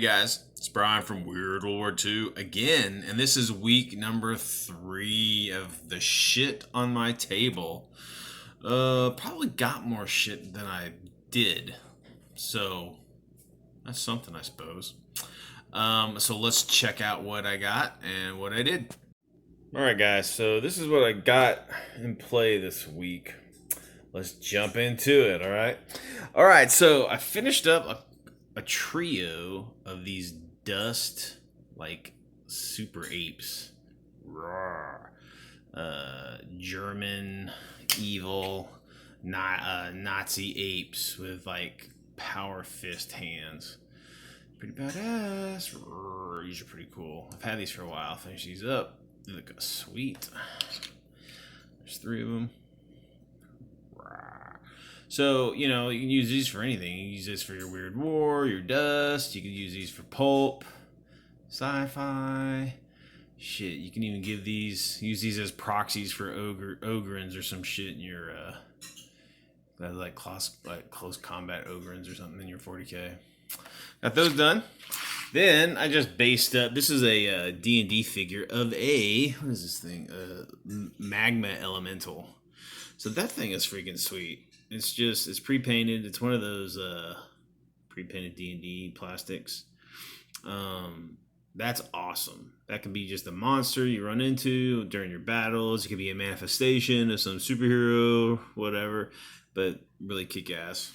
guys, it's Brian from Weird World War II again, and this is week number 3 of the shit on my table. Probably got more shit than I did, so that's something, I suppose. So let's check out what I got and what I did. Alright, guys, so this is what I got in play this week. Let's jump into it, alright? Alright, so I finished up a trio of these dust, like, super apes. Rawr. German, evil, Nazi apes with, like, power fist hands. Pretty badass. Rawr. These are pretty cool. I've had these for a while. I'll finish these up. They look sweet. There's 3 of them. So, you know, you can use these for anything. You can use this for your weird war, your dust. You can use these for pulp, sci-fi. Shit, you can even use these as proxies for ogrins or some shit in your, like close combat ogrins or something in your 40k. Got those done. Then I just based up. This is a D&D figure of what is this thing? Magma Elemental. So that thing is freaking sweet. It's pre-painted. It's one of those pre-painted D&D plastics. That's awesome. That can be just a monster you run into during your battles. It could be a manifestation of some superhero, whatever. But really kick-ass.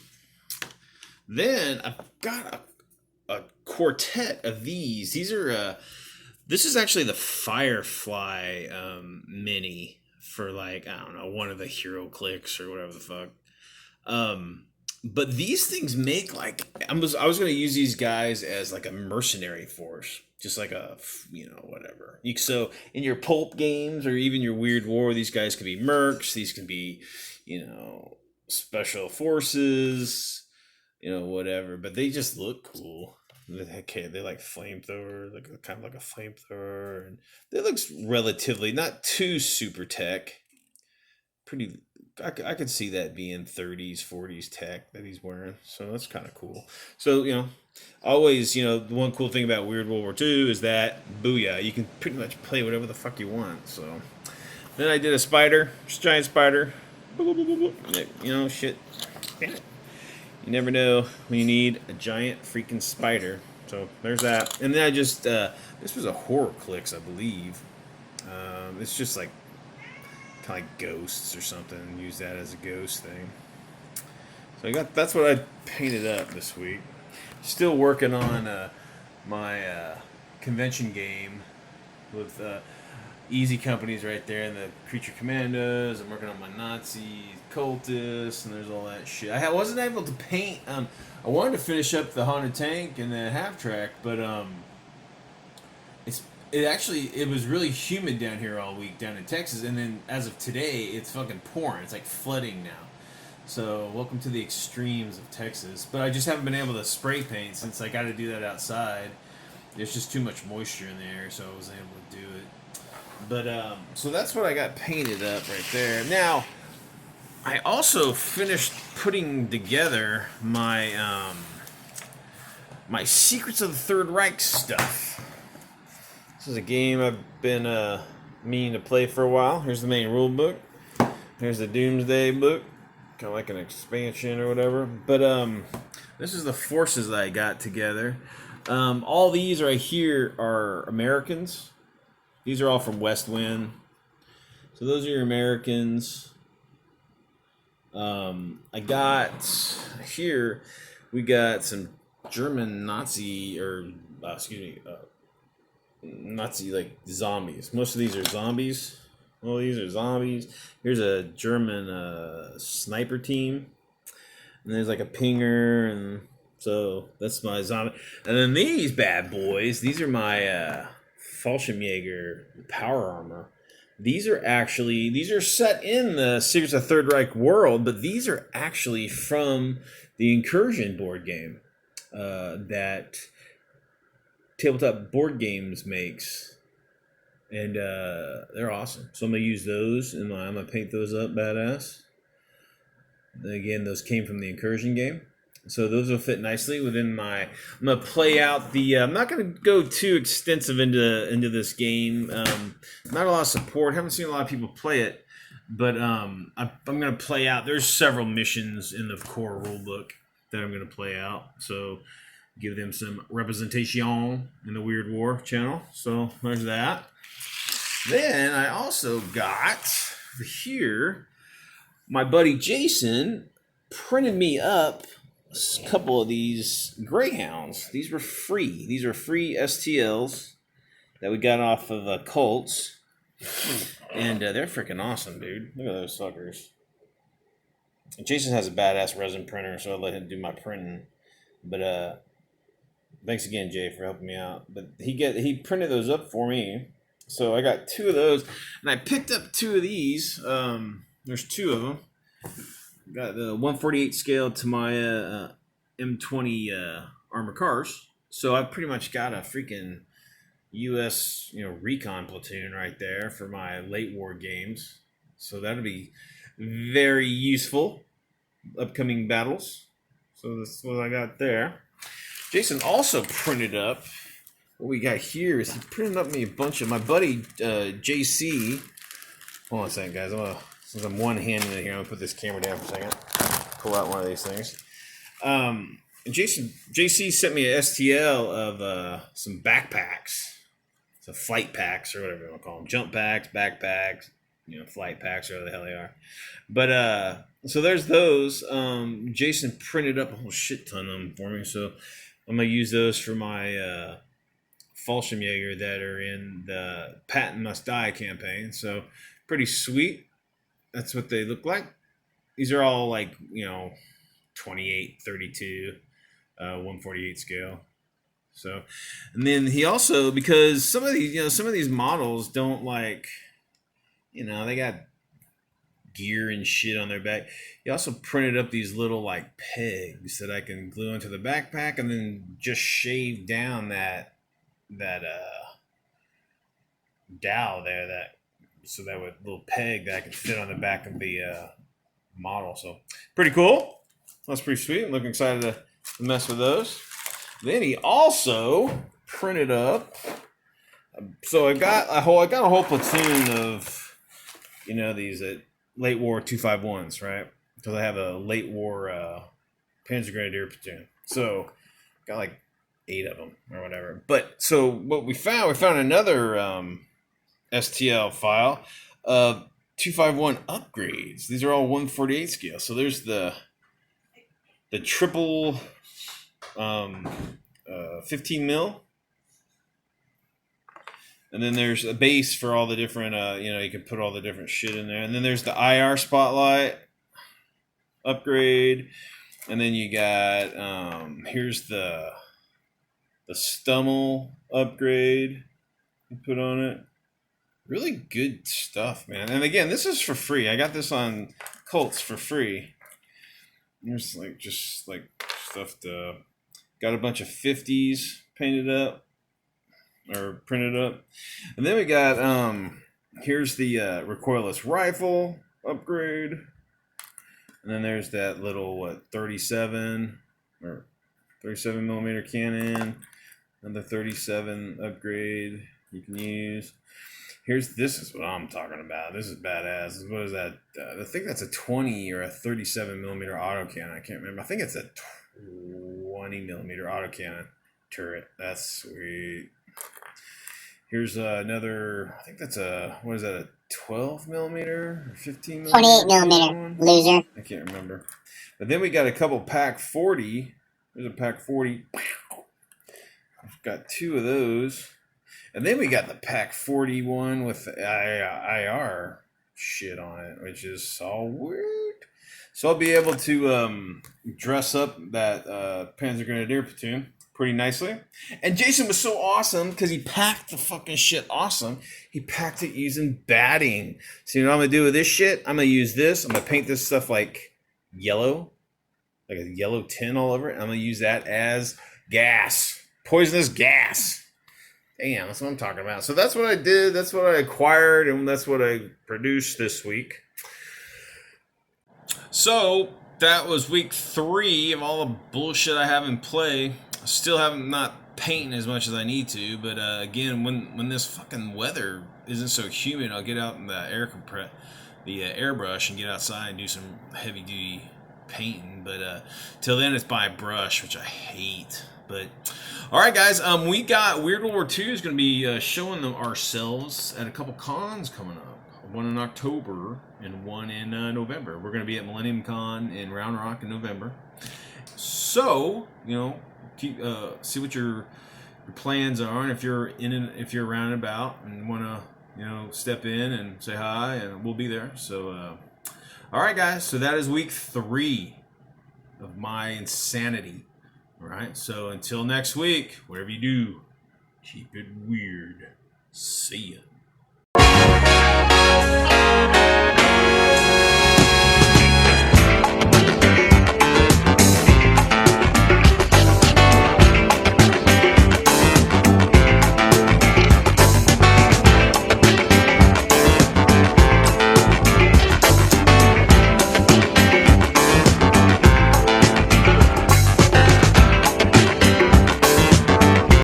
Then I've got a quartet of these. These are this is actually the Firefly mini for, like, I don't know, one of the hero clicks or whatever the fuck. But these things make, like, I was going to use these guys as like a mercenary force, just like a, you know, whatever. So in your pulp games or even your weird war, these guys can be mercs. These can be, you know, special forces, you know, whatever. But they just look cool. They like flamethrower, like kind of like a flamethrower, and they looks relatively not too super tech. Pretty, I could see that being 30s, 40s tech that he's wearing, so that's kind of cool. So, you know, always, you know, the one cool thing about Weird World War II is that, booyah, you can pretty much play whatever the fuck you want. So then I did a spider, just a giant spider. You know, shit. Damn it. You never know when you need a giant freaking spider. So there's that. And then I just, this was a horror clicks, I believe. It's just like, kind of like ghosts or something. Use that as a ghost thing. So that's what I painted up this week. Still working on my convention game with easy companies right there, and the creature commandos. I'm working on my Nazi cultists, and there's all that shit. I wasn't able to paint. I wanted to finish up the haunted tank and the half track, but it was really humid down here all week down in Texas, and then as of today, it's fucking pouring. It's like flooding now. So welcome to the extremes of Texas. But I just haven't been able to spray paint since I got to do that outside. There's just too much moisture in the air, so I wasn't able to do it. But so that's what I got painted up right there. Now, I also finished putting together my my Secrets of the Third Reich stuff. This is a game I've been meaning to play for a while. Here's the main rule book. Here's the Doomsday book, kind of like an expansion or whatever. But this is the forces that I got together. All these right here are Americans. These are all from West Wind. So those are your Americans. I got here, we got some German Nazi, or Nazi, like, zombies. Most of these are zombies. All these are zombies. Here's a German sniper team. And there's like a pinger, and so that's my zombie. And then these bad boys, these are my Fallschirmjäger power armor. These are set in the Secrets of Third Reich world, but these are actually from the Incursion board game that Tabletop Board Games makes, and they're awesome. So I'm gonna use those, and I'm gonna paint those up badass. And again, those came from the Incursion game. So those will fit nicely within my. I'm gonna play out the. I'm not gonna go too extensive into this game. Not a lot of support. Haven't seen a lot of people play it, but I'm gonna play out. There's several missions in the core rulebook that I'm gonna play out. So give them some representation in the Weird War channel. So there's that. Then I also got here. My buddy Jason printed me up a couple of these Greyhounds. These were free. These are free STLs that we got off of Colts. And they're freaking awesome, dude. Look at those suckers. Jason has a badass resin printer, so I'll let him do my printing. But thanks again, Jay, for helping me out. But he printed those up for me. So I got 2 of those. And I picked up 2 of these. There's 2 of them. Got the 148 scale to my M20 armor cars. So I've pretty much got a freaking U.S. recon platoon right there for my late war games. So that'll be very useful upcoming battles. So that's what I got there. Jason also printed up. What we got here is he printed up me a bunch of my buddy JC. Hold on a second, guys. Since I'm one-handed in here, I'm gonna put this camera down for a second. Pull out one of these things. JC sent me a STL of some backpacks, so flight packs or whatever you want to call them, jump packs, backpacks, flight packs, or whatever the hell they are. But so there's those. Jason printed up a whole shit ton of them for me, so I'm gonna use those for my Fallschirmjäger that are in the Patton Must Die campaign. So pretty sweet. That's what they look like. These are all like, 28, 32, 148 scale. So, and then he also, because some of these models don't they got gear and shit on their back. He also printed up these little pegs that I can glue onto the backpack and then just shave down that dowel there, so that with little peg that I can fit on the back of the model. So pretty cool. That's pretty sweet. I'm looking excited to mess with those. Then he also printed up. So I got a whole platoon of these late war 251s, right? Because I have a late war Panzer Grenadier platoon. So got 8 of them or whatever. But so what we found another STL file of 251 upgrades. These are all 148 scale. So there's the triple 15 mil, and then there's a base for all the different you can put all the different shit in there, and then there's the IR spotlight upgrade, and then you got here's the Stummel upgrade you put on it. Really good stuff, man. And again, this is for free. I got this on Colts for free. There's just stuff to. Got a bunch of 50s painted up or printed up, and then we got here's the recoilless rifle upgrade, and then there's that little 37 millimeter cannon, another 37 upgrade you can use. This is what I'm talking about. This is badass. What is that? I think that's a 20 or a 37 millimeter autocannon. I can't remember. I think it's a 20 millimeter autocannon turret. That's sweet. Here's another. I think that's a 12 millimeter or 15 millimeter? 28 millimeter, loser. I can't remember. But then we got a couple Pack 40. There's a Pack 40. I've got 2 of those. And then we got the Pack 41 with IR shit on it, which is all weird. So I'll be able to dress up that Panzer Grenadier platoon pretty nicely. And Jason was so awesome because he packed the fucking shit awesome. He packed it using batting. So you know what I'm going to do with this shit? I'm going to use this. I'm going to paint this stuff yellow, like a yellow tin all over it. I'm going to use that as gas, poisonous gas. Damn, that's what I'm talking about. So that's what I did. That's what I acquired, and that's what I produced this week. So that was week 3 of all the bullshit I have in play. Still haven't not painting as much as I need to, but again, when this fucking weather isn't so humid, I'll get out in the airbrush and get outside and do some heavy duty painting. But till then, it's by brush, which I hate. But all right, guys, we got Weird World War II is going to be showing them ourselves at a couple cons coming up. One in October and one in November. We're going to be at Millennium Con in Round Rock in November. So, you know, keep see what your plans are, and if you're around and about and want to, you know, step in and say hi, and we'll be there. So, all right, guys. So that is week 3 of my insanity. All right. So until next week, whatever you do, keep it weird. See ya.